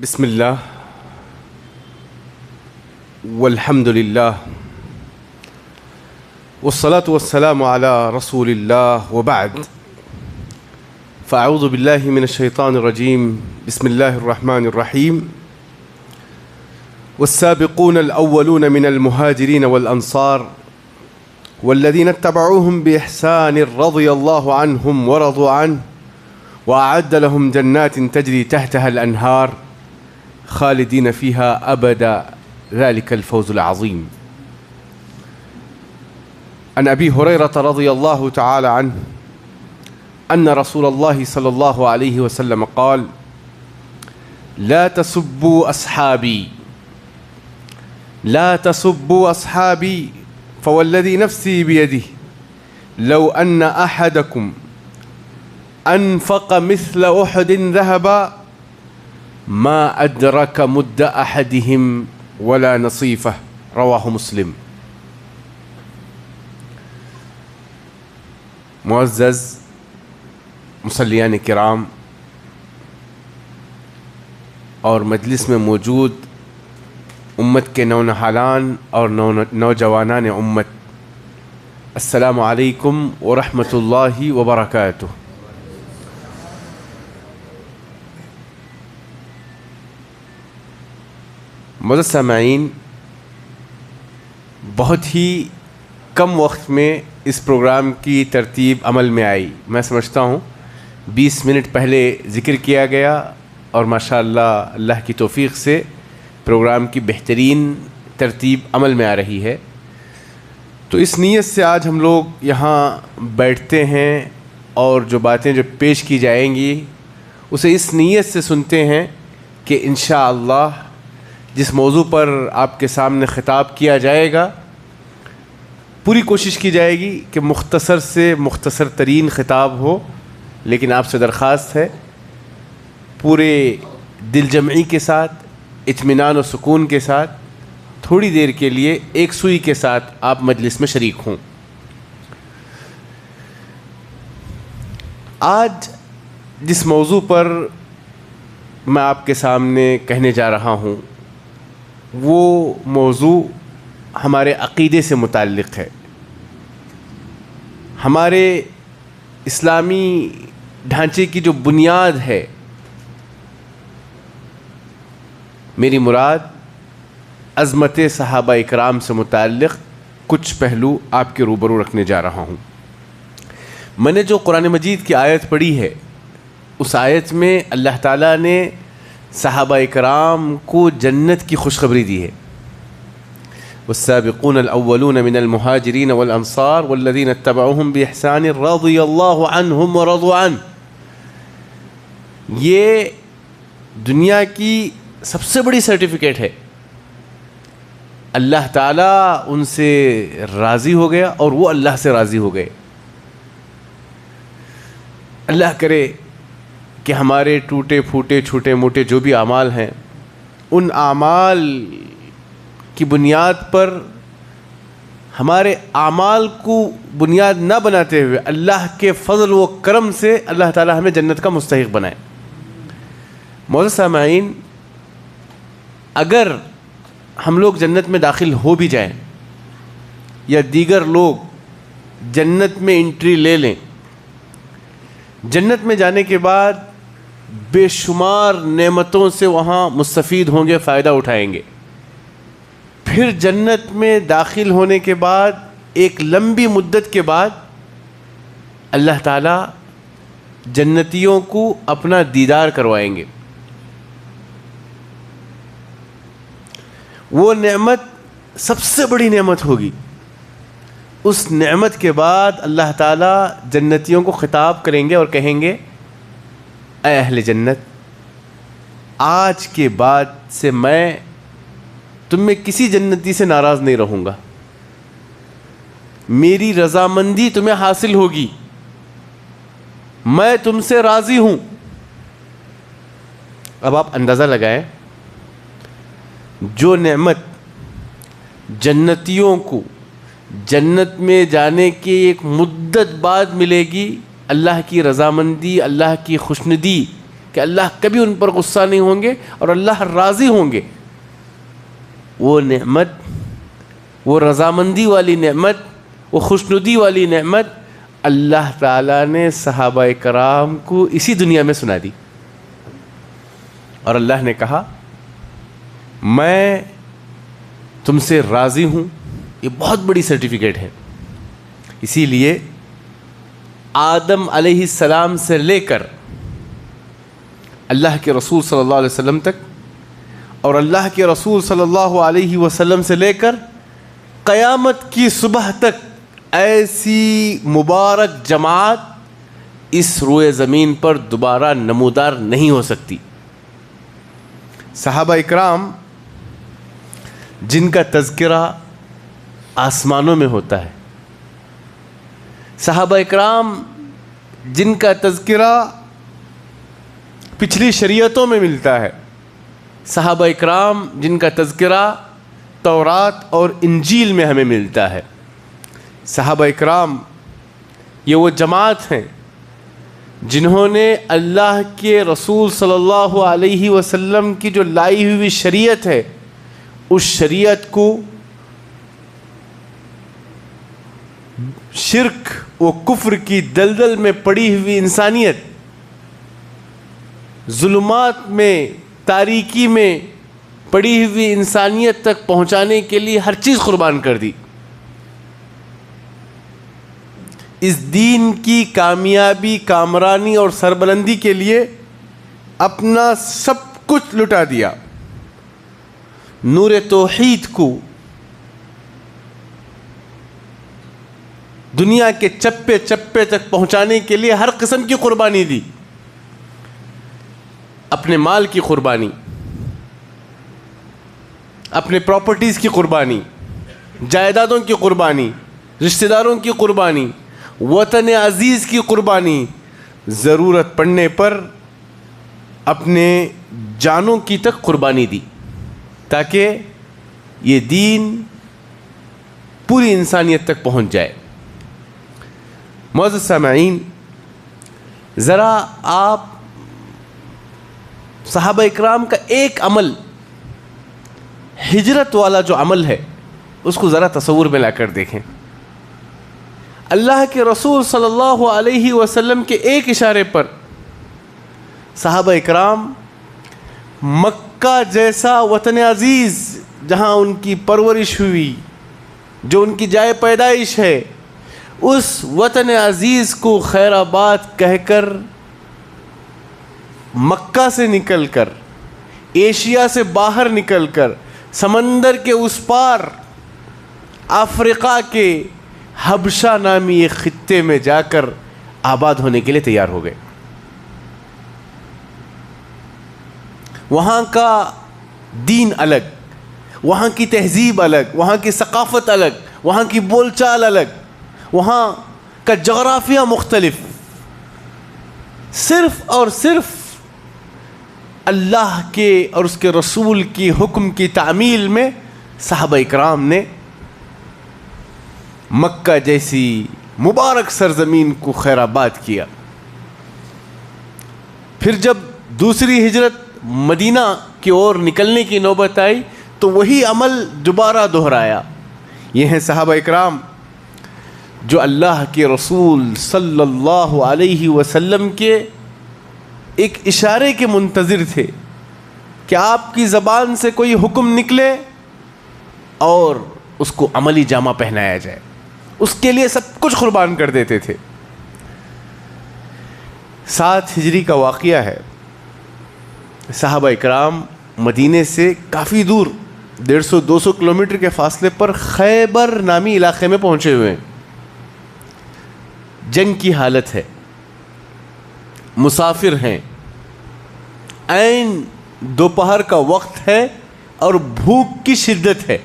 بسم الله والحمد لله والصلاة والسلام على رسول الله وبعد فأعوذ بالله من الشيطان الرجيم بسم الله الرحمن الرحيم والسابقون الأولون من المهاجرين والأنصار والذين اتبعوهم بإحسان رضي الله عنهم ورضوا عنه وأعد لهم جنات تجري تحتها الأنهار خالدين فيها أبدا ذلك الفوز العظيم. عن أبي هريرة رضي الله تعالى عنه أن رسول الله صلى الله عليه وسلم قال: لا تسبوا أصحابي لا تسبوا أصحابي فوالذي نفسي بيده لو أن أحدكم أنفق مثل أحد ذهبا ما أدرك مد أحدهم ولا نصيفه رواه مسلم. معزز مصلیان کرام اور مجلس میں موجود امت کے نونہالان اور نوجوانان امت، السلام علیکم ورحمۃ اللہ وبرکاتہ. معزز سامعین، بہت ہی کم وقت میں اس پروگرام کی ترتیب عمل میں آئی. میں سمجھتا ہوں 20 منٹ پہلے ذکر کیا گیا اور ماشاءاللہ اللہ کی توفیق سے پروگرام کی بہترین ترتیب عمل میں آ رہی ہے. تو اس نیت سے آج ہم لوگ یہاں بیٹھتے ہیں اور جو باتیں جو پیش کی جائیں گی اسے اس نیت سے سنتے ہیں کہ انشاءاللہ جس موضوع پر آپ کے سامنے خطاب کیا جائے گا پوری کوشش کی جائے گی کہ مختصر سے مختصر ترین خطاب ہو، لیکن آپ سے درخواست ہے پورے دل جمعی کے ساتھ، اطمینان و سکون کے ساتھ، تھوڑی دیر کے لیے ایک سوئی کے ساتھ آپ مجلس میں شریک ہوں. آج جس موضوع پر میں آپ کے سامنے کہنے جا رہا ہوں وہ موضوع ہمارے عقیدے سے متعلق ہے، ہمارے اسلامی ڈھانچے کی جو بنیاد ہے. میری مراد عظمت صحابہ اکرام سے متعلق کچھ پہلو آپ کے روبرو رکھنے جا رہا ہوں. میں نے جو قرآن مجید کی آیت پڑھی ہے اس آیت میں اللہ تعالیٰ نے صحابہ اکرام کو جنت کی خوشخبری دی ہے. والسابقون الاولون من المهاجرين والانصار والذين اتبعوهم باحسان رضي الله عنهم ورضوا عنه. یہ دنیا کی سب سے بڑی سرٹیفکیٹ ہے. اللہ تعالیٰ ان سے راضی ہو گیا اور وہ اللہ سے راضی ہو گئے. اللہ کرے کہ ہمارے ٹوٹے پھوٹے چھوٹے موٹے جو بھی اعمال ہیں ان اعمال کی بنیاد پر، ہمارے اعمال کو بنیاد نہ بناتے ہوئے اللہ کے فضل و کرم سے اللہ تعالی ہمیں جنت کا مستحق بنائے. معزز سامعین، اگر ہم لوگ جنت میں داخل ہو بھی جائیں یا دیگر لوگ جنت میں انٹری لے لیں، جنت میں جانے کے بعد بے شمار نعمتوں سے وہاں مستفید ہوں گے، فائدہ اٹھائیں گے. پھر جنت میں داخل ہونے کے بعد ایک لمبی مدت کے بعد اللہ تعالیٰ جنتیوں کو اپنا دیدار کروائیں گے. وہ نعمت سب سے بڑی نعمت ہوگی. اس نعمت کے بعد اللہ تعالیٰ جنتیوں کو خطاب کریں گے اور کہیں گے: اے اہل جنت، آج کے بعد سے میں تم میں کسی جنتی سے ناراض نہیں رہوں گا، میری رضامندی تمہیں حاصل ہوگی، میں تم سے راضی ہوں. اب آپ اندازہ لگائیں جو نعمت جنتیوں کو جنت میں جانے کی ایک مدت بعد ملے گی، اللہ کی رضامندی، اللہ کی خوشندی کہ اللہ کبھی ان پر غصہ نہیں ہوں گے اور اللہ راضی ہوں گے، وہ نعمت، وہ رضامندی والی نعمت، وہ خوشنودی والی نعمت اللہ تعالیٰ نے صحابہ کرام کو اسی دنیا میں سنا دی. اور اللہ نے کہا میں تم سے راضی ہوں. یہ بہت بڑی سرٹیفکیٹ ہے. اسی لیے آدم علیہ السلام سے لے کر اللہ کے رسول صلی اللہ علیہ وسلم تک، اور اللہ کے رسول صلی اللہ علیہ وسلم سے لے کر قیامت کی صبح تک ایسی مبارک جماعت اس روئے زمین پر دوبارہ نمودار نہیں ہو سکتی. صحابہ اکرام جن کا تذکرہ آسمانوں میں ہوتا ہے، صحابہ اکرام جن کا تذکرہ پچھلی شریعتوں میں ملتا ہے، صحابہ اکرام جن کا تذکرہ تورات اور انجیل میں ہمیں ملتا ہے. صحابہ اکرام یہ وہ جماعت ہیں جنہوں نے اللہ کے رسول صلی اللہ علیہ وسلم کی جو لائی ہوئی شریعت ہے، اس شریعت کو شرک و کفر کی دلدل میں پڑی ہوئی انسانیت، ظلمات میں، تاریکی میں پڑی ہوئی انسانیت تک پہنچانے کے لیے ہر چیز قربان کر دی. اس دین کی کامیابی، کامرانی اور سربلندی کے لیے اپنا سب کچھ لٹا دیا. نور توحید کو دنیا کے چپے چپے تک پہنچانے کے لیے ہر قسم کی قربانی دی. اپنے مال کی قربانی، اپنے پراپرٹیز کی قربانی، جائیدادوں کی قربانی، رشتہ داروں کی قربانی، وطن عزیز کی قربانی، ضرورت پڑنے پر اپنے جانوں کی تک قربانی دی تاکہ یہ دین پوری انسانیت تک پہنچ جائے. معزز سامعین، ذرا آپ صحابہ اکرام کا ایک عمل، ہجرت والا جو عمل ہے، اس کو ذرا تصور میں لا کر دیکھیں. اللہ کے رسول صلی اللہ علیہ وسلم کے ایک اشارے پر صحابہ اکرام مکہ جیسا وطن عزیز، جہاں ان کی پرورش ہوئی، جو ان کی جائے پیدائش ہے، اس وطن عزیز کو خیر آباد کہہ کر مکہ سے نکل کر، ایشیا سے باہر نکل کر، سمندر کے اس پار افریقہ کے حبشہ نامی ایک خطے میں جا کر آباد ہونے کے لیے تیار ہو گئے. وہاں کا دین الگ، وہاں کی تہذیب الگ، وہاں کی ثقافت الگ، وہاں کی بول چال الگ، وہاں کا جغرافیہ مختلف. صرف اور صرف اللہ کے اور اس کے رسول کی حکم کی تعمیل میں صحابہ اکرام نے مکہ جیسی مبارک سرزمین کو خیر آباد کیا. پھر جب دوسری ہجرت مدینہ کی اور نکلنے کی نوبت آئی تو وہی عمل دوبارہ دہرایا. یہ ہیں صحابہ اکرام جو اللہ کے رسول صلی اللہ علیہ وسلم کے ایک اشارے کے منتظر تھے کہ آپ کی زبان سے کوئی حکم نکلے اور اس کو عملی جامہ پہنایا جائے. اس کے لیے سب کچھ قربان کر دیتے تھے. 7 ہجری کا واقعہ ہے. صحابہ اکرام مدینے سے کافی دور 150-200 کلومیٹر کے فاصلے پر خیبر نامی علاقے میں پہنچے ہوئے ہیں. جنگ کی حالت ہے، مسافر ہیں، عین دوپہر کا وقت ہے اور بھوک کی شدت ہے.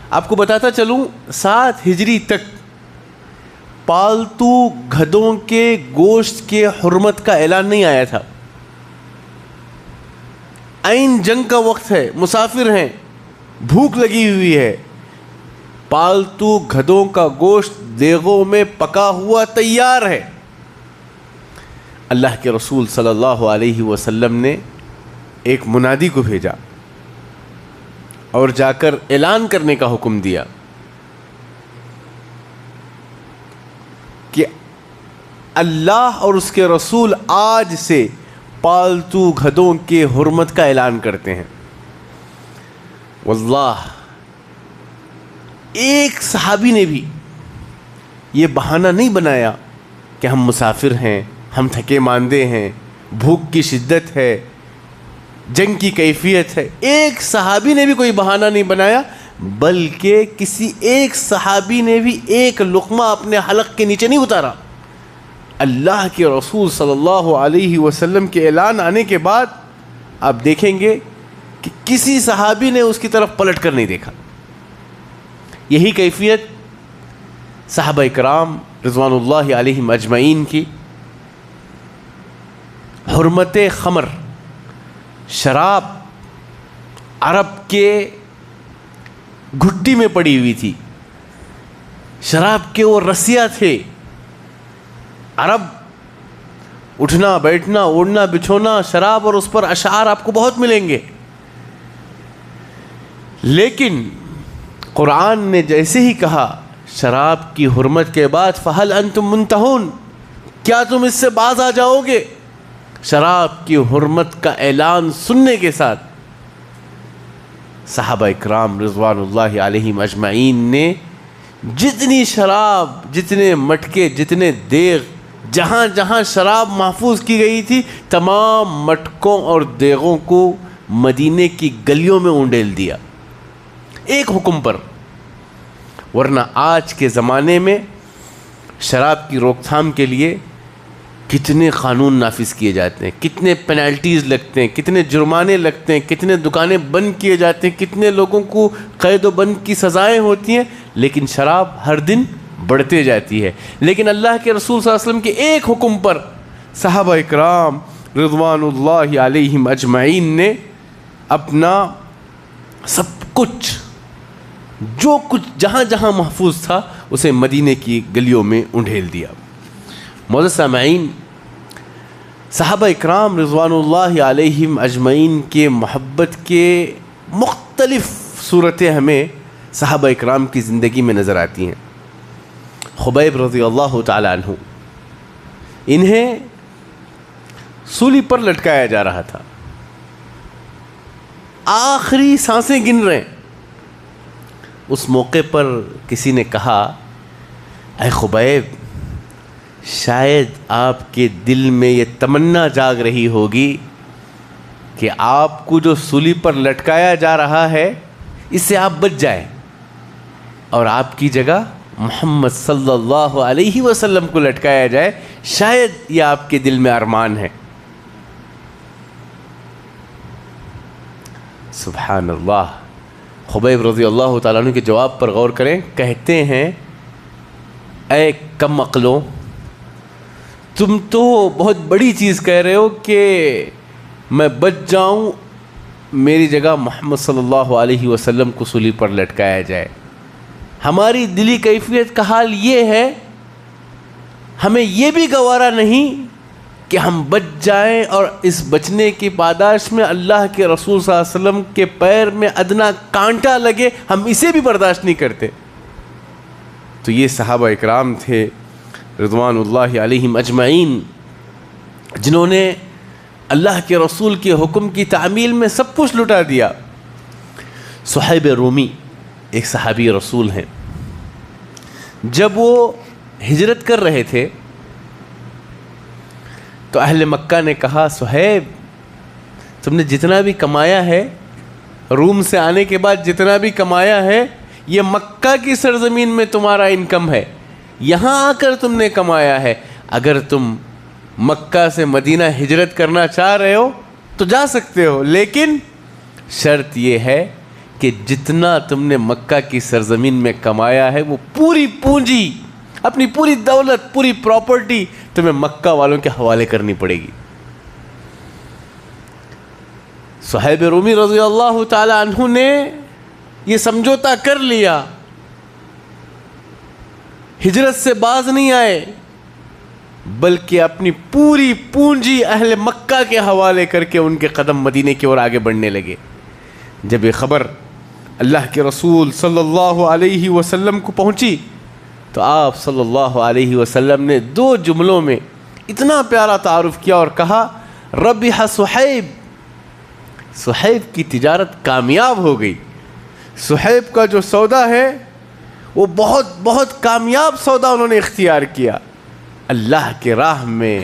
آپ کو بتاتا چلوں 7 ہجری تک پالتو گدھوں کے گوشت کے حرمت کا اعلان نہیں آیا تھا. عین جنگ کا وقت ہے، مسافر ہیں، بھوک لگی ہوئی ہے، پالتو گدھوں کا گوشت دیگوں میں پکا ہوا تیار ہے. اللہ کے رسول صلی اللہ علیہ وسلم نے ایک منادی کو بھیجا اور جا کر اعلان کرنے کا حکم دیا کہ اللہ اور اس کے رسول آج سے پالتو گدھوں کے حرمت کا اعلان کرتے ہیں۔ واللہ ایک صحابی نے بھی یہ بہانہ نہیں بنایا کہ ہم مسافر ہیں، ہم تھکے ماندے ہیں، بھوک کی شدت ہے، جنگ کی کیفیت ہے۔ ایک صحابی نے بھی کوئی بہانہ نہیں بنایا، بلکہ کسی ایک صحابی نے بھی ایک لقمہ اپنے حلق کے نیچے نہیں اتارا۔ اللہ کے رسول صلی اللہ علیہ وسلم کے اعلان آنے کے بعد آپ دیکھیں گے کہ کسی صحابی نے اس کی طرف پلٹ کر نہیں دیکھا۔ یہی کیفیت صحابہ کرام رضوان اللہ علیہم اجمعین کی حرمت خمر، شراب عرب کے گھٹی میں پڑی ہوئی تھی، شراب کے وہ رسیا تھے۔ عرب اٹھنا بیٹھنا اوڑھنا بچھونا شراب، اور اس پر اشعار آپ کو بہت ملیں گے۔ لیکن قرآن نے جیسے ہی کہا شراب کی حرمت کے بعد فَهَلْ أَنْتُمْ مُنْتَهُونَ، کیا تم اس سے باز آ جاؤ گے؟ شراب کی حرمت کا اعلان سننے کے ساتھ صحابہ اکرام رضوان اللہ علیہم اجمعین نے جتنی شراب، جتنے مٹکے، جتنے دیغ، جہاں جہاں شراب محفوظ کی گئی تھی، تمام مٹکوں اور دیغوں کو مدینے کی گلیوں میں اونڈیل دیا ایک حکم پر۔ ورنہ آج کے زمانے میں شراب کی روک تھام کے لیے کتنے قانون نافذ کیے جاتے ہیں، کتنے پینالٹیز لگتے ہیں، کتنے جرمانے لگتے ہیں، کتنے دکانیں بند کیے جاتے ہیں، کتنے لوگوں کو قید و بند کی سزائیں ہوتی ہیں، لیکن شراب ہر دن بڑھتے جاتی ہے۔ لیکن اللہ کے رسول صلی اللہ علیہ وسلم کے ایک حکم پر صحابہ اکرام رضوان اللہ علیہم اجمعین نے اپنا سب کچھ، جو کچھ جہاں جہاں محفوظ تھا، اسے مدینے کی گلیوں میں انڈھیل دیا۔ معزز سامعین، صحابہ اکرام رضوان اللہ علیہم اجمعین کے محبت کے مختلف صورتیں ہمیں صحابہ اکرام کی زندگی میں نظر آتی ہیں۔ خبیب رضی اللہ تعالی عنہ، انہیں سولی پر لٹکایا جا رہا تھا، آخری سانسیں گن رہے ہیں۔ اس موقع پر کسی نے کہا، اے خبیب، شاید آپ کے دل میں یہ تمنا جاگ رہی ہوگی کہ آپ کو جو سولی پر لٹکایا جا رہا ہے اس سے آپ بچ جائیں اور آپ کی جگہ محمد صلی اللہ علیہ وسلم کو لٹکایا جائے۔ شاید یہ آپ کے دل میں ارمان ہے۔ سبحان اللہ۔ خبیب رضی اللہ تعالیٰ عنہ کے جواب پر غور کریں۔ کہتے ہیں، اے کم عقلوں، تم تو بہت بڑی چیز کہہ رہے ہو کہ میں بچ جاؤں، میری جگہ محمد صلی اللہ علیہ وسلم کو سولی پر لٹکایا جائے۔ ہماری دلی کیفیت کا حال یہ ہے، ہمیں یہ بھی گوارا نہیں کہ ہم بچ جائیں اور اس بچنے کی پاداش میں اللہ کے رسول صلی اللہ علیہ وسلم کے پیر میں ادنا کانٹا لگے، ہم اسے بھی برداشت نہیں کرتے۔ تو یہ صحابہ اکرام تھے رضوان اللہ علیہم اجمعین، جنہوں نے اللہ کے رسول کے حکم کی تعمیل میں سب کچھ لٹا دیا۔ صہیب رومی ایک صحابی رسول ہیں، جب وہ ہجرت کر رہے تھے تو اہل مکہ نے کہا، صہیب، تم نے جتنا بھی کمایا ہے، روم سے آنے کے بعد جتنا بھی کمایا ہے، یہ مکہ کی سرزمین میں تمہارا انکم ہے، یہاں آ کر تم نے کمایا ہے۔ اگر تم مکہ سے مدینہ ہجرت کرنا چاہ رہے ہو تو جا سکتے ہو، لیکن شرط یہ ہے کہ جتنا تم نے مکہ کی سرزمین میں کمایا ہے، وہ پوری پونجی، اپنی پوری دولت، پوری پراپرٹی تمہیں مکہ والوں کے حوالے کرنی پڑے گی۔ صہیب رومی رضی اللہ تعالی عنہ نے یہ سمجھوتا کر لیا، ہجرت سے باز نہیں آئے، بلکہ اپنی پوری پونجی اہل مکہ کے حوالے کر کے ان کے قدم مدینے کی اور آگے بڑھنے لگے۔ جب یہ خبر اللہ کے رسول صلی اللہ علیہ وسلم کو پہنچی تو آپ صلی اللہ علیہ وسلم نے 2 جملوں میں اتنا پیارا تعارف کیا اور کہا ربح صہیب، صہیب کی تجارت کامیاب ہو گئی۔ صہیب کا جو سودا ہے وہ بہت کامیاب سودا انہوں نے اختیار کیا، اللہ کے راہ میں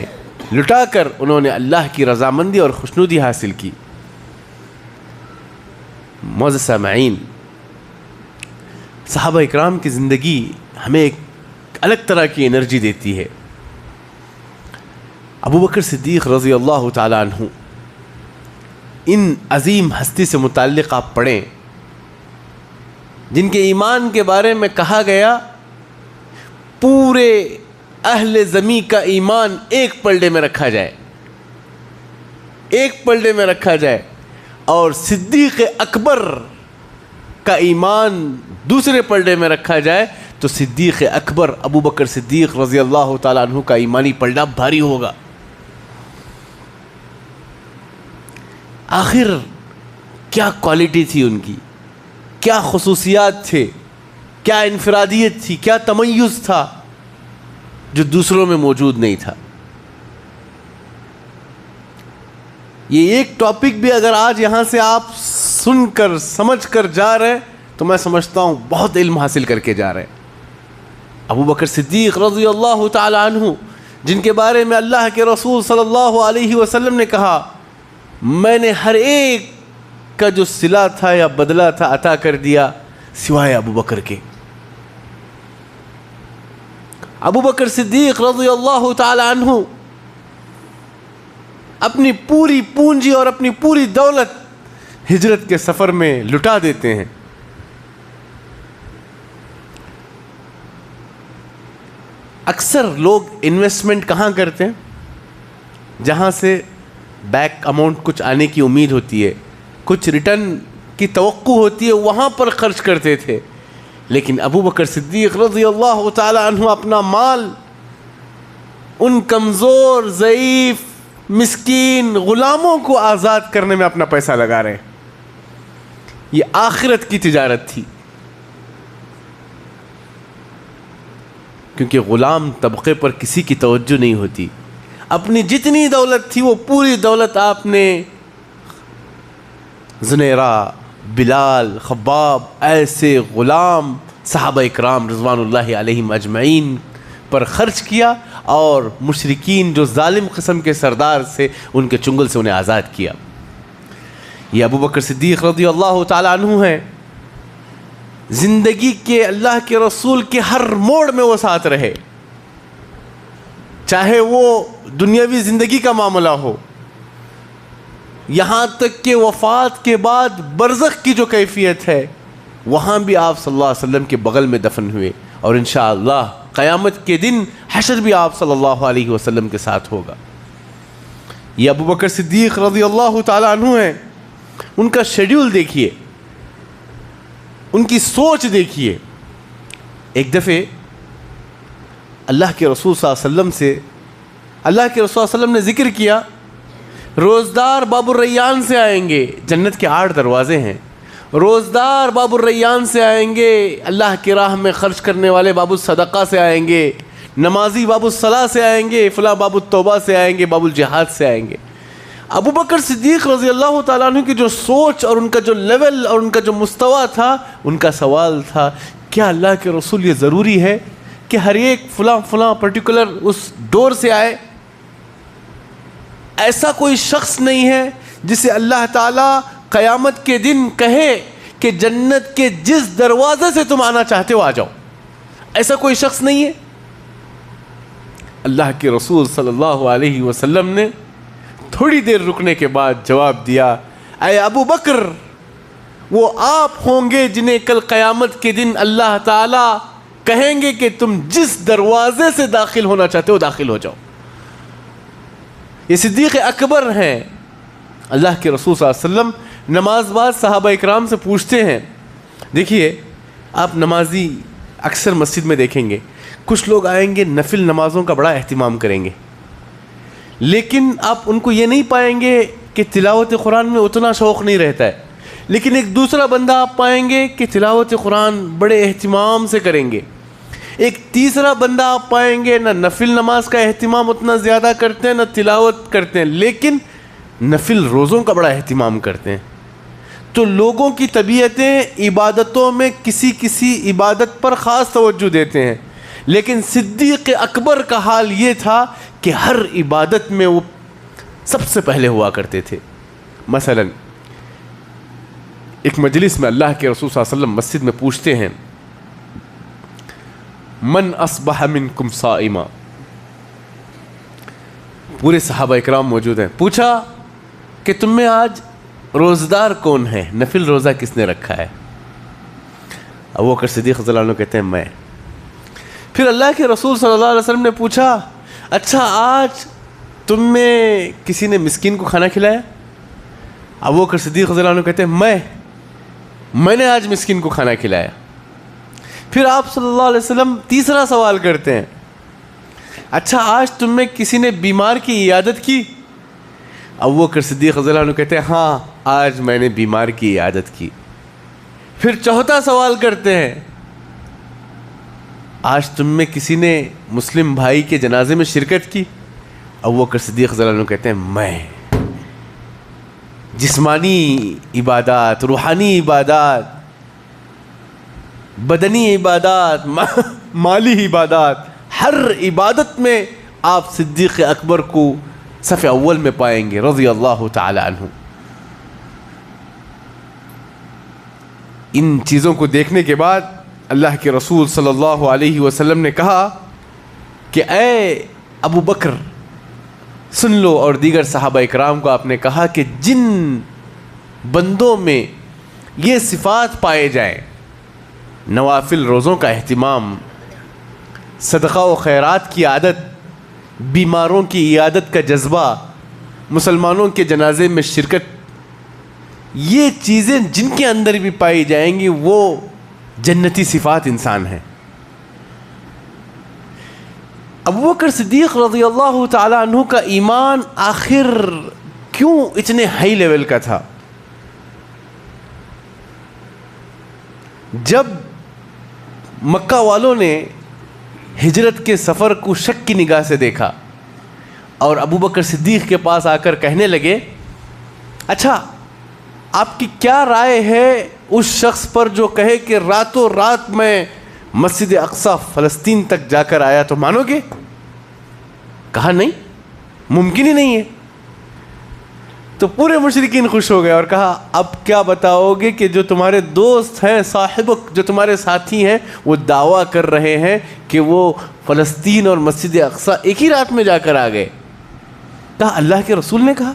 لٹا کر انہوں نے اللہ کی رضامندی اور خوشنودی حاصل کی۔ معزز سامعین، صحابہ اکرام کی زندگی ہمیں ایک الگ طرح کی انرجی دیتی ہے۔ ابو بکر صدیق رضی اللہ تعالیٰ عنہ، ان عظیم ہستی سے متعلق آپ پڑھیں جن کے ایمان کے بارے میں کہا گیا پورے اہل زمین کا ایمان ایک پلڑے میں رکھا جائے، ایک پلڑے میں رکھا جائے، اور صدیق اکبر کا ایمان دوسرے پلڑے میں رکھا جائے تو صدیق اکبر ابو بکر صدیق رضی اللہ تعالیٰ عنہ کا ایمانی پلڑا بھاری ہوگا۔ آخر کیا کوالٹی تھی ان کی، کیا خصوصیات تھے، کیا انفرادیت تھی، کیا تمیز تھا جو دوسروں میں موجود نہیں تھا؟ یہ ایک ٹاپک بھی اگر آج یہاں سے آپ سن کر سمجھ کر جا رہے ہیں تو میں سمجھتا ہوں بہت علم حاصل کر کے جا رہے ہیں۔ ابو بکر صدیق رضی اللہ تعالی عنہ، جن کے بارے میں اللہ کے رسول صلی اللہ علیہ وسلم نے کہا میں نے ہر ایک کا جو صلہ تھا یا بدلہ تھا عطا کر دیا سوائے ابو بکر کے۔ ابو بکر صدیق رضی اللہ تعالی عنہ اپنی پوری پونجی اور اپنی پوری دولت ہجرت کے سفر میں لٹا دیتے ہیں۔ اکثر لوگ انویسٹمنٹ کہاں کرتے ہیں؟ جہاں سے بیک اماؤنٹ کچھ آنے کی امید ہوتی ہے، کچھ ریٹرن کی توقع ہوتی ہے، وہاں پر خرچ کرتے تھے۔ لیکن ابو بکر صدیق رضی اللہ تعالی عنہ اپنا مال ان کمزور، ضعیف، مسکین غلاموں کو آزاد کرنے میں اپنا پیسہ لگا رہے ہیں۔ یہ آخرت کی تجارت تھی، کیونکہ غلام طبقے پر کسی کی توجہ نہیں ہوتی۔ اپنی جتنی دولت تھی وہ پوری دولت آپ نے زنیرہ، بلال، خباب، ایسے غلام صحابہ اکرام رضوان اللہ علیہم اجمعین پر خرچ کیا، اور مشرکین جو ظالم قسم کے سردار سے ان کے چنگل سے انہیں آزاد کیا۔ یہ ابو بکر صدیق رضی اللہ تعالی عنہ ہیں، زندگی کے اللہ کے رسول کے ہر موڑ میں وہ ساتھ رہے، چاہے وہ دنیاوی زندگی کا معاملہ ہو، یہاں تک کہ وفات کے بعد برزخ کی جو کیفیت ہے وہاں بھی آپ صلی اللہ علیہ وسلم کے بغل میں دفن ہوئے، اور انشاءاللہ قیامت کے دن حشر بھی آپ صلی اللہ علیہ وسلم کے ساتھ ہوگا۔ یہ ابو بکر صدیق رضی اللہ تعالی عنہ ہیں، ان کا شیڈیول دیکھیے، ان کی سوچ دیکھیے۔ ایک دفعہ اللہ کے رسول صلی اللہ علیہ وسلم سے اللہ کے رسول صلی اللہ علیہ وسلم نے ذکر کیا روزدار باب الریان سے آئیں گے، جنت کے 8 دروازے ہیں، روزدار باب الریان سے آئیں گے، اللہ کی راہ میں خرچ کرنے والے باب الصدقہ سے آئیں گے، نمازی باب الصلاح سے آئیں گے، فلاں باب التوبہ سے آئیں گے، باب الجہاد سے آئیں گے۔ ابو بکر صدیق رضی اللہ تعالیٰ عنہ کی جو سوچ اور ان کا جو لیول اور ان کا جو مستویٰ تھا، ان کا سوال تھا کیا اللہ کے رسول یہ ضروری ہے کہ ہر ایک فلاں پرٹیکولر اس ڈور سے آئے؟ ایسا کوئی شخص نہیں ہے جسے اللہ تعالیٰ قیامت کے دن کہے کہ جنت کے جس دروازے سے تم آنا چاہتے ہو آ جاؤ، ایسا کوئی شخص نہیں ہے۔ اللہ کے رسول صلی اللہ علیہ وسلم نے تھوڑی دیر رکنے کے بعد جواب دیا، اے ابو بکر، وہ آپ ہوں گے جنہیں کل قیامت کے دن اللہ تعالیٰ کہیں گے کہ تم جس دروازے سے داخل ہونا چاہتے ہو داخل ہو جاؤ۔ یہ صدیق اکبر ہیں۔ اللہ کے رسول صلی اللہ علیہ وسلم نماز بعد صحابہ اکرام سے پوچھتے ہیں، دیکھیے آپ نمازی اکثر مسجد میں دیکھیں گے کچھ لوگ آئیں گے نفل نمازوں کا بڑا اہتمام کریں گے، لیکن آپ ان کو یہ نہیں پائیں گے کہ تلاوت قرآن میں اتنا شوق نہیں رہتا ہے. لیکن ایک دوسرا بندہ آپ پائیں گے کہ تلاوت قرآن بڑے اہتمام سے کریں گے. ایک تیسرا بندہ آپ پائیں گے نہ نفل نماز کا اہتمام اتنا زیادہ کرتے ہیں نہ تلاوت کرتے ہیں، لیکن نفل روزوں کا بڑا اہتمام کرتے ہیں. تو لوگوں کی طبیعتیں عبادتوں میں کسی عبادت پر خاص توجہ دیتے ہیں، لیکن صدیق اکبر کا حال یہ تھا کہ ہر عبادت میں وہ سب سے پہلے ہوا کرتے تھے. مثلا ایک مجلس میں اللہ کے رسول صلی اللہ علیہ وسلم مسجد میں پوچھتے ہیں من اصبح منکم صائما، پورے صحابہ اکرام موجود ہیں. پوچھا کہ تم میں آج روزدار کون ہے، نفل روزہ کس نے رکھا ہے؟ ابوبکر صدیق رضی اللہ عنہ کہتے ہیں میں. پھر اللہ کے رسول صلی اللہ علیہ وسلم نے پوچھا اچھا آج تم میں کسی نے مسکین کو کھانا کھلایا؟ ابوبکر صدیق رضی اللہ عنہ کہتے ہیں میں نے آج مسکین کو کھانا کھلایا. پھر آپ صلی اللہ علیہ وسلم تیسرا سوال کرتے ہیں اچھا آج تم میں کسی نے بیمار کی عیادت کی؟ ابوبکر صدیق رضی اللہ عنہ کہتے ہیں ہاں آج میں نے بیمار کی عیادت کی. پھر چوتھا سوال کرتے ہیں آج تم میں کسی نے مسلم بھائی کے جنازے میں شرکت کی؟ ابوبکر صدیق رضی اللہ عنہ کہتے ہیں میں. جسمانی عبادات، روحانی عبادات، بدنی عبادات، مالی عبادات، ہر عبادت میں آپ صدیق اکبر کو صف اول میں پائیں گے رضی اللہ تعالی عنہ. ان چیزوں کو دیکھنے کے بعد اللہ کے رسول صلی اللہ علیہ وسلم نے کہا کہ اے ابو بکر سن لو، اور دیگر صحابہ اکرام کو آپ نے کہا کہ جن بندوں میں یہ صفات پائے جائیں، نوافل روزوں کا اہتمام، صدقہ و خیرات کی عادت، بیماروں کی عیادت کا جذبہ، مسلمانوں کے جنازے میں شرکت، یہ چیزیں جن کے اندر بھی پائی جائیں گی وہ جنتی صفات انسان ہیں. ابوبکر صدیق رضی اللہ تعالی عنہ کا ایمان آخر کیوں اتنے ہائی لیول کا تھا؟ جب مکہ والوں نے ہجرت کے سفر کو شک کی نگاہ سے دیکھا اور ابوبکر صدیق کے پاس آ کر کہنے لگے اچھا آپ کی کیا رائے ہے اس شخص پر جو کہے کہ راتوں رات میں مسجد اقصی فلسطین تک جا کر آیا، تو مانو گے؟ کہا نہیں، ممکن ہی نہیں ہے. تو پورے مشرکین خوش ہو گئے اور کہا اب کیا بتاؤ گے کہ جو تمہارے دوست ہیں، صاحبک جو تمہارے ساتھی ہیں، وہ دعویٰ کر رہے ہیں کہ وہ فلسطین اور مسجد اقصی ایک ہی رات میں جا کر آ گئے. کہا اللہ کے رسول نے کہا؟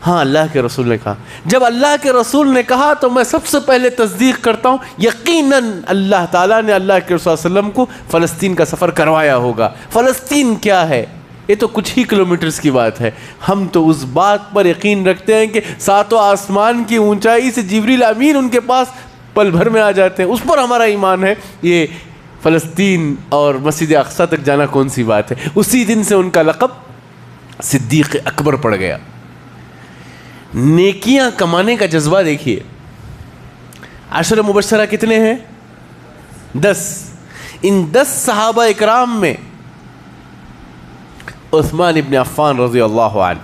ہاں اللہ کے رسول نے کہا. جب اللہ کے رسول نے کہا تو میں سب سے پہلے تصدیق کرتا ہوں یقیناً اللہ تعالیٰ نے اللہ کے رسول صلی اللہ علیہ وسلم کو فلسطین کا سفر کروایا ہوگا. فلسطین کیا ہے؟ یہ تو کچھ ہی کلومیٹرز کی بات ہے. ہم تو اس بات پر یقین رکھتے ہیں کہ ساتوں آسمان کی اونچائی سے جبریل امین ان کے پاس پل بھر میں آ جاتے ہیں، اس پر ہمارا ایمان ہے. یہ فلسطین اور مسجد اقصی تک جانا کون سی بات ہے؟ اسی دن سے ان کا لقب صدیق اکبر پڑ گیا. نیکیاں کمانے کا جذبہ دیکھیے. عشر مبشرہ کتنے ہیں؟ 10. ان 10 صحابہ اکرام میں عثمان ابن عفان رضی اللہ عنہ،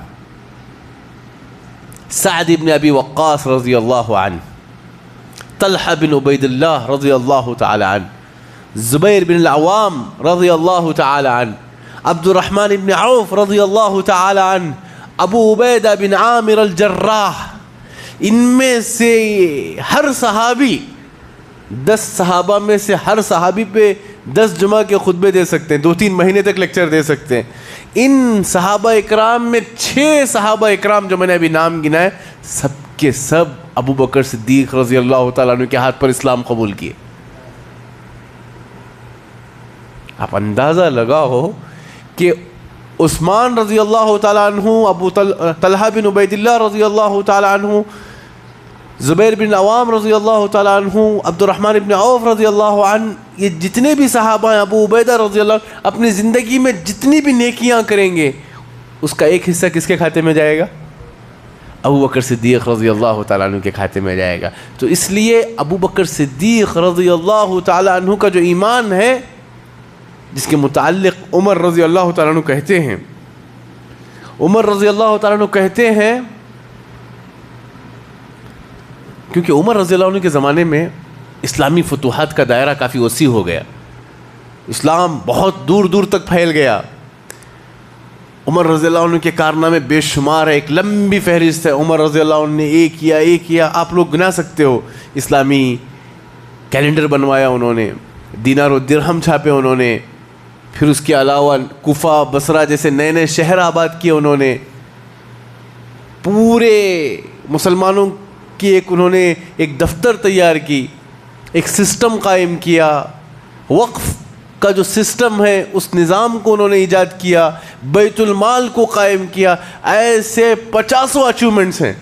سعد ابن ابی وقاص رضی اللہ عنہ، طلحہ بن عبید اللہ رضی اللہ تعالی عنہ، زبیر بن العوام رضی اللہ تعالی عنہ، عبد الرحمن ابن عوف رضی اللہ تعالی عنہ، ابو عبیدہ بن عامر الجراح. ان میں سے ہر صحابی 10 صحابہ میں سے ہر صحابی پہ 10 جمعہ کے خطبے دے سکتے ہیں، 2-3 مہینے تک لیکچر دے سکتے ہیں. ان صحابہ اکرام میں 6 صحابہ اکرام جو میں نے ابھی نام گنائے، سب کے سب ابو بکر صدیق رضی اللہ تعالیٰ عنہ کے ہاتھ پر اسلام قبول کیے. آپ اندازہ لگاؤ کہ عثمان رضی اللہ تعالیٰ عنہ، ابو طلحہ بن عبید اللہ رضی اللہ تعالیٰ عنہ، زبیر بن عوام رضی اللہ تعالیٰ عنہ، عبد الرحمن بن عوف رضی اللہ عنہ، یہ جتنے بھی صحابہ ہیں، ابو عبیدہ رضی اللہ عنہ، اپنی زندگی میں جتنی بھی نیکیاں کریں گے اس کا ایک حصہ کس کے کھاتے میں جائے گا؟ ابو بکر صدیق رضی اللہ تعالیٰ عنہ کے کھاتے میں جائے گا۔ تو اس لیے ابو بکر صدیق رضی اللہ تعالیٰ عنہ کا جو ایمان ہے، جس کے متعلق عمر رضی اللہ تعالیٰ عنہ کہتے ہیں، عمر رضی اللہ تعالیٰ عنہ کہتے ہیں، کیونکہ عمر رضی اللہ عنہ کے زمانے میں اسلامی فتوحات کا دائرہ کافی وسیع ہو گیا، اسلام بہت دور دور تک پھیل گیا۔ عمر رضی اللہ عنہ کے کارنامے بے شمار ہے، ایک لمبی فہرست ہے۔ عمر رضی اللہ عنہ نے ایک کیا، آپ لوگ گنا سکتے ہو۔ اسلامی کیلنڈر بنوایا انہوں نے، دینار و درہم چھاپے انہوں نے، پھر اس کے علاوہ کوفہ، بصرہ جیسے نئے نئے شہر آباد کیے انہوں نے، پورے مسلمانوں کی انہوں نے ایک دفتر تیار کی، ایک سسٹم قائم کیا، وقف کا جو سسٹم ہے اس نظام کو انہوں نے ایجاد کیا، بیت المال کو قائم کیا۔ ایسے 50 اچیومنٹس ہیں۔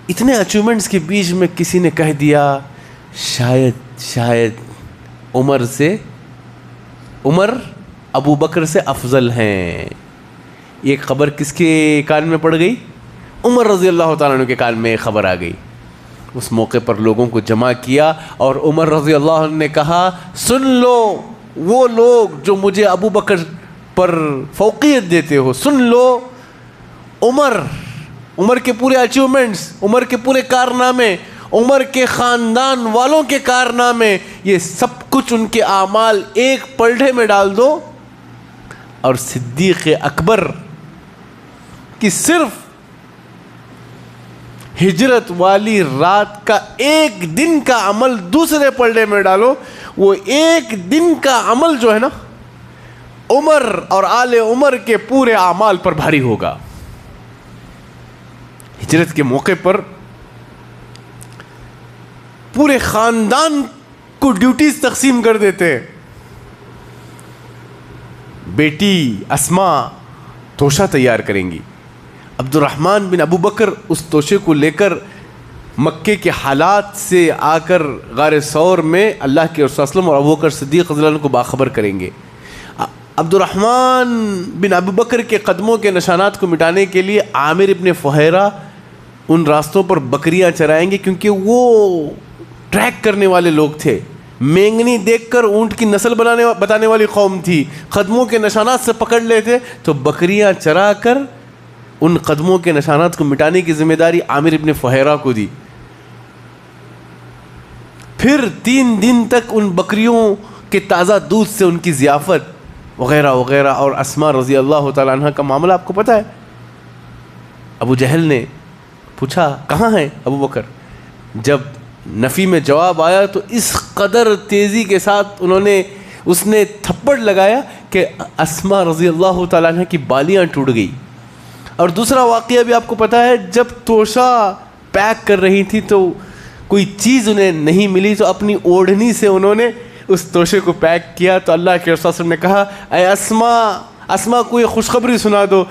اتنے اچیومنٹس کے بیچ میں کسی نے کہہ دیا شاید عمر ابو بکر سے افضل ہیں۔ یہ خبر کس کے کان میں پڑ گئی؟ عمر رضی اللہ تعالیٰ عنہ کے کان میں خبر آ گئی۔ اس موقع پر لوگوں کو جمع کیا اور عمر رضی اللہ عنہ نے کہا، سن لو وہ لوگ جو مجھے ابو بکر پر فوقیت دیتے ہو، سن لو عمر کے پورے اچیومنٹس، عمر کے پورے کارنامے، عمر کے خاندان والوں کے کارنامے، یہ سب کچھ ان کے اعمال ایک پلڑے میں ڈال دو، اور صدیق اکبر کی صرف ہجرت والی رات کا ایک دن کا عمل دوسرے پلڑے میں ڈالو، وہ ایک دن کا عمل جو ہے نا، عمر اور آل عمر کے پورے اعمال پر بھاری ہوگا۔ ہجرت کے موقع پر پورے خاندان کو ڈیوٹیز تقسیم کر دیتے۔ بیٹی اسما توشہ تیار کریں گی، عبد الرحمن بن ابو بکر اس توشے کو لے کر مکے کے حالات سے آ کر غار ثور میں اللہ کے رسول صلی اللہ علیہ وسلم اور ابو بکر صدیق رضی اللہ عنہ کو باخبر کریں گے۔ عبد الرحمن بن ابو بکر کے قدموں کے نشانات کو مٹانے کے لیے عامر ابن فہیرہ ان راستوں پر بکریاں چرائیں گے، کیونکہ وہ ٹریک کرنے والے لوگ تھے۔ مینگنی دیکھ کر اونٹ کی نسل بتانے والی قوم تھی، قدموں کے نشانات سے پکڑ لیتے، تو بکریاں چرا کر ان قدموں کے نشانات کو مٹانے کی ذمہ داری عامر ابن فہیرہ کو دی۔ پھر 3 دن تک ان بکریوں کے تازہ دودھ سے ان کی ضیافت وغیرہ وغیرہ۔ اور اسما رضی اللہ تعالیٰ عنہ کا معاملہ آپ کو پتہ ہے، ابو جہل نے پوچھا کہاں ہیں ابو بکر؟ جب نفی میں جواب آیا تو اس قدر تیزی کے ساتھ اس نے تھپڑ لگایا کہ اسما رضی اللہ تعالیٰ عنہ کی بالیاں ٹوٹ گئی۔ اور دوسرا واقعہ بھی آپ کو پتہ ہے، جب توشہ پیک کر رہی تھی تو کوئی چیز انہیں نہیں ملی، تو اپنی اوڑھنی سے انہوں نے اس توشے کو پیک کیا۔ تو اللہ کے رسول صلی اللہ علیہ وسلم نے کہا، اے اسما کو یہ خوشخبری سنا دو،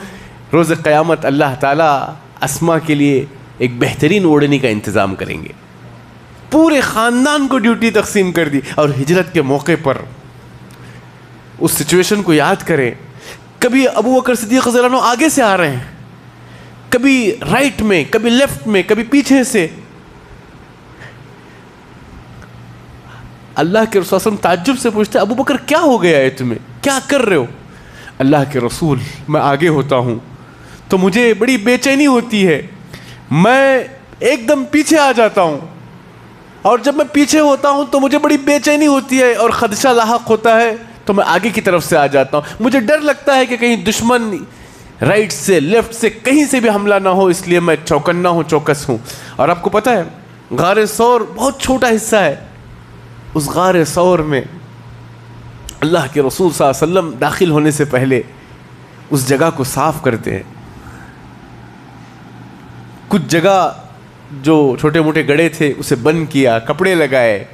روز قیامت اللہ تعالیٰ اسما کے لیے ایک بہترین اوڑھنی کا انتظام کریں گے۔ پورے خاندان کو ڈیوٹی تقسیم کر دی۔ اور ہجرت کے موقع پر اس سچویشن کو یاد کریں، کبھی ابو بکر صدیق رضی اللہ عنہ آگے سے آ رہے ہیں، کبھی رائٹ میں، کبھی لیفٹ میں، کبھی پیچھے سے۔ اللہ کے رسول صلی اللہ علیہ وسلم تعجب سے پوچھتے، ابو بکر کیا ہو گیا ہے تمہیں، کیا کر رہے ہو؟ اللہ کے رسول، میں آگے ہوتا ہوں تو مجھے بڑی بے چینی ہوتی ہے، میں ایک دم پیچھے آ جاتا ہوں، اور جب میں پیچھے ہوتا ہوں تو مجھے بڑی بے چینی ہوتی ہے، اور خدشہ لاحق ہوتا ہے تو میں آگے کی طرف سے آ جاتا ہوں۔ مجھے ڈر لگتا ہے کہ کہیں دشمن رائٹ سے، لیفٹ سے، کہیں سے بھی حملہ نہ ہو، اس لیے میں چوکنا ہوں، چوکس ہوں۔ اور آپ کو پتہ ہے غار ثور بہت چھوٹا حصہ ہے، اس غار ثور میں اللہ کے رسول صلی اللہ علیہ وسلم داخل ہونے سے پہلے اس جگہ کو صاف کرتے ہیں۔ کچھ جگہ جو چھوٹے موٹے گڑھے تھے اسے بند کیا، کپڑے لگائے،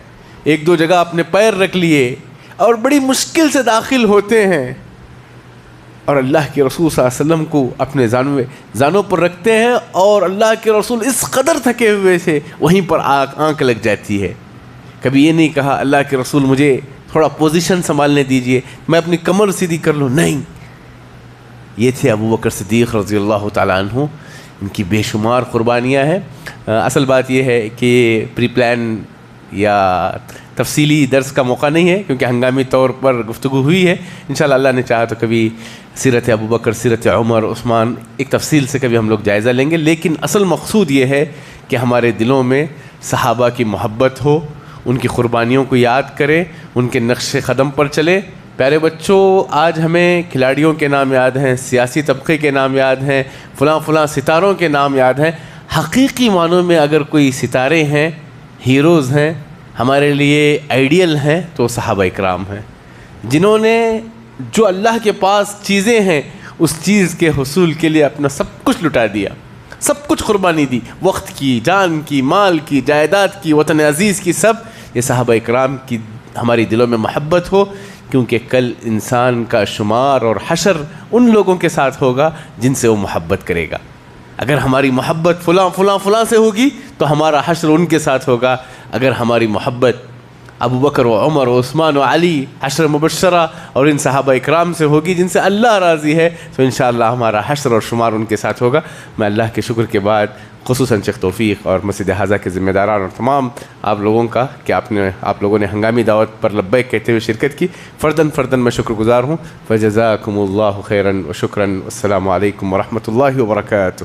1-2 جگہ اپنے پیر رکھ لیے، اور بڑی مشکل سے داخل ہوتے ہیں۔ اور اللہ کے رسول صلی اللہ علیہ وسلم کو اپنے زانوں پر رکھتے ہیں، اور اللہ کے رسول اس قدر تھکے ہوئے سے وہیں پر آنکھ لگ جاتی ہے۔ کبھی یہ نہیں کہا اللہ کے رسول مجھے تھوڑا پوزیشن سنبھالنے دیجئے، میں اپنی کمر سیدھی کر لوں، نہیں۔ یہ تھے ابو بکر صدیق رضی اللہ تعالیٰ عنہ، ان کی بے شمار قربانیاں ہیں۔ اصل بات یہ ہے کہ پری پلان یا تفصیلی درس کا موقع نہیں ہے، کیونکہ ہنگامی طور پر گفتگو ہوئی ہے۔ انشاءاللہ اللہ نے چاہا تو کبھی سیرت ابو بکر، سیرت عمر، عثمان ایک تفصیل سے کبھی ہم لوگ جائزہ لیں گے، لیکن اصل مقصود یہ ہے کہ ہمارے دلوں میں صحابہ کی محبت ہو، ان کی قربانیوں کو یاد کریں، ان کے نقش قدم پر چلے۔ پیارے بچوں، آج ہمیں کھلاڑیوں کے نام یاد ہیں، سیاسی طبقے کے نام یاد ہیں، فلاں ستاروں کے نام یاد ہیں۔ حقیقی معنوں میں اگر کوئی ستارے ہیں، ہیروز ہیں، ہمارے لیے آئیڈیل ہیں، تو صحابہ اکرام ہیں، جنہوں نے جو اللہ کے پاس چیزیں ہیں اس چیز کے حصول کے لیے اپنا سب کچھ لٹا دیا، سب کچھ قربانی دی، وقت کی، جان کی، مال کی، جائیداد کی، وطن عزیز کی، سب۔ یہ صحابہ اکرام کی ہماری دلوں میں محبت ہو، کیونکہ کل انسان کا شمار اور حشر ان لوگوں کے ساتھ ہوگا جن سے وہ محبت کرے گا۔ اگر ہماری محبت فلاں سے ہوگی تو ہمارا حشر ان کے ساتھ ہوگا۔ اگر ہماری محبت ابو بکر و عمر و عثمان و علی، حشر مبشرہ اور ان صحابہ اکرام سے ہوگی جن سے اللہ راضی ہے، تو انشاءاللہ ہمارا حشر اور شمار ان کے ساتھ ہوگا۔ میں اللہ کے شکر کے بعد خصوصاً شیخ توفیق اور مسجد حاضہ کے ذمہ داران اور تمام آپ لوگوں کا کہ آپ لوگوں نے ہنگامی دعوت پر لبیک کہتے ہوئے شرکت کی، فرداً میں شکر گزار ہوں۔ فجزاکم اللہ خیراً و شکراً۔ السلام علیکم ورحمۃ اللہ وبرکاتہ۔